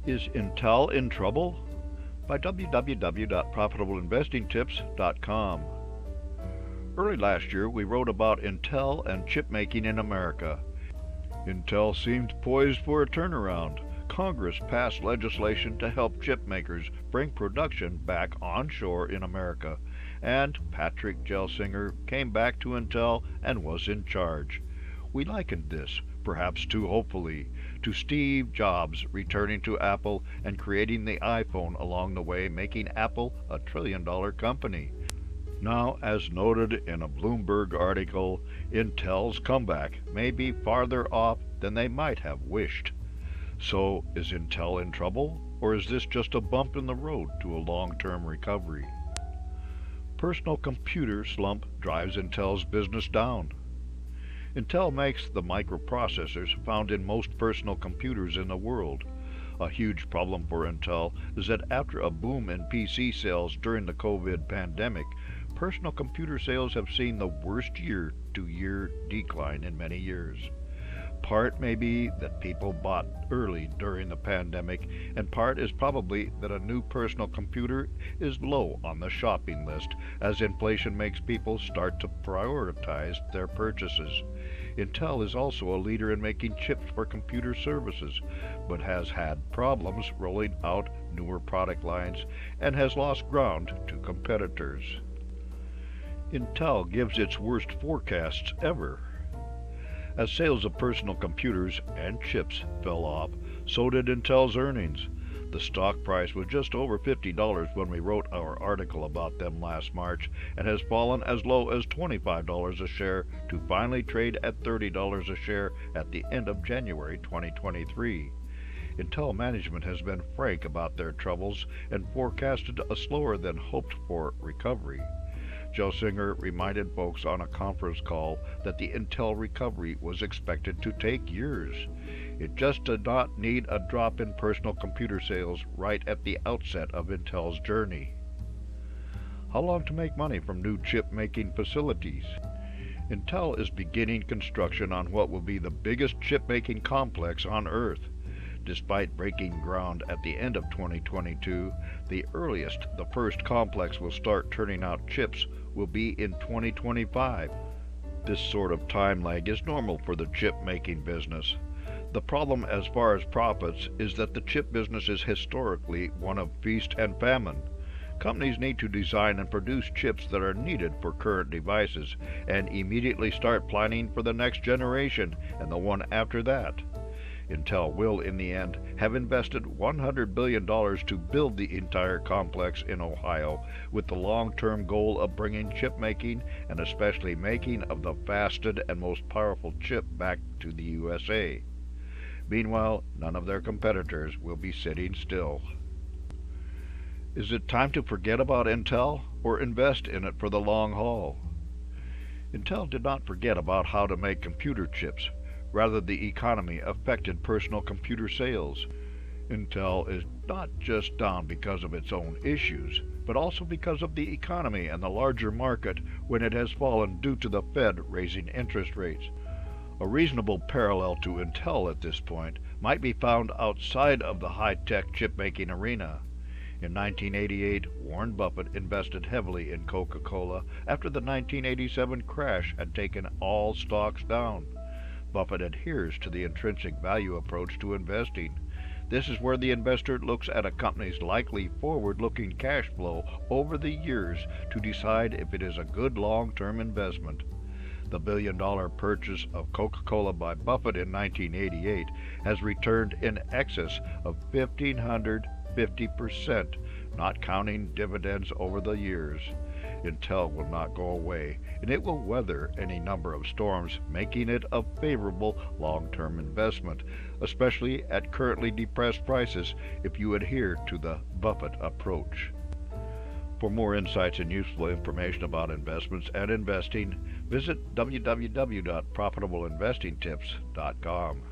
Is Intel in trouble? By www.profitableinvestingtips.com. Early last year, we wrote about Intel and chip making in America. Intel seemed poised for a turnaround. Congress passed legislation to help chip makers bring production back onshore in America, and Patrick Gelsinger came back to Intel and was in charge. We likened this, perhaps too hopefully, to Steve Jobs returning to Apple and creating the iPhone along the way, making Apple a trillion-dollar company. Now, as noted in a Bloomberg article, Intel's comeback may be farther off than they might have wished. So, is Intel in trouble, or is this just a bump in the road to a long-term recovery? Personal computer slump drives Intel's business down. Intel makes the microprocessors found in most personal computers in the world. A huge problem for Intel is that after a boom in PC sales during the COVID pandemic, personal computer sales have seen the worst year-to-year decline in many years. Part may be that people bought early during the pandemic, and part is probably that a new personal computer is low on the shopping list as inflation makes people start to prioritize their purchases. Intel is also a leader in making chips for computer services, but has had problems rolling out newer product lines and has lost ground to competitors. Intel gives its worst forecasts ever. As sales of personal computers and chips fell off, so did Intel's earnings. The stock price was just over $50 when we wrote our article about them last March, and has fallen as low as $25 a share to finally trade at $30 a share at the end of January 2023. Intel management has been frank about their troubles and forecasted a slower than hoped for recovery. Gelsinger reminded folks on a conference call that the Intel recovery was expected to take years. It just did not need a drop in personal computer sales right at the outset of Intel's journey. How long to make money from new chip-making facilities? Intel is beginning construction on what will be the biggest chip-making complex on Earth. Despite breaking ground at the end of 2022, the earliest the first complex will start turning out chips will be in 2025. This sort of time lag is normal for the chip-making business. The problem as far as profits is that the chip business is historically one of feast and famine. Companies need to design and produce chips that are needed for current devices and immediately start planning for the next generation and the one after that. Intel will, in the end, have invested $100 billion to build the entire complex in Ohio, with the long-term goal of bringing chip making, and especially making of the fastest and most powerful chip, back to the USA. Meanwhile, none of their competitors will be sitting still. Is it time to forget about Intel, or invest in it for the long haul? Intel did not forget about how to make computer chips. Rather, the economy affected personal computer sales. Intel is not just down because of its own issues, but also because of the economy and the larger market when it has fallen due to the Fed raising interest rates. A reasonable parallel to Intel at this point might be found outside of the high-tech chip-making arena. In 1988, Warren Buffett invested heavily in Coca-Cola after the 1987 crash had taken all stocks down. Buffett adheres to the intrinsic value approach to investing. This is where the investor looks at a company's likely forward-looking cash flow over the years to decide if it is a good long-term investment. The billion-dollar purchase of Coca-Cola by Buffett in 1988 has returned in excess of 1,550%, not counting dividends over the years. Intel will not go away, and it will weather any number of storms, making it a favorable long-term investment, especially at currently depressed prices if you adhere to the Buffett approach. For more insights and useful information about investments and investing, visit www.profitableinvestingtips.com.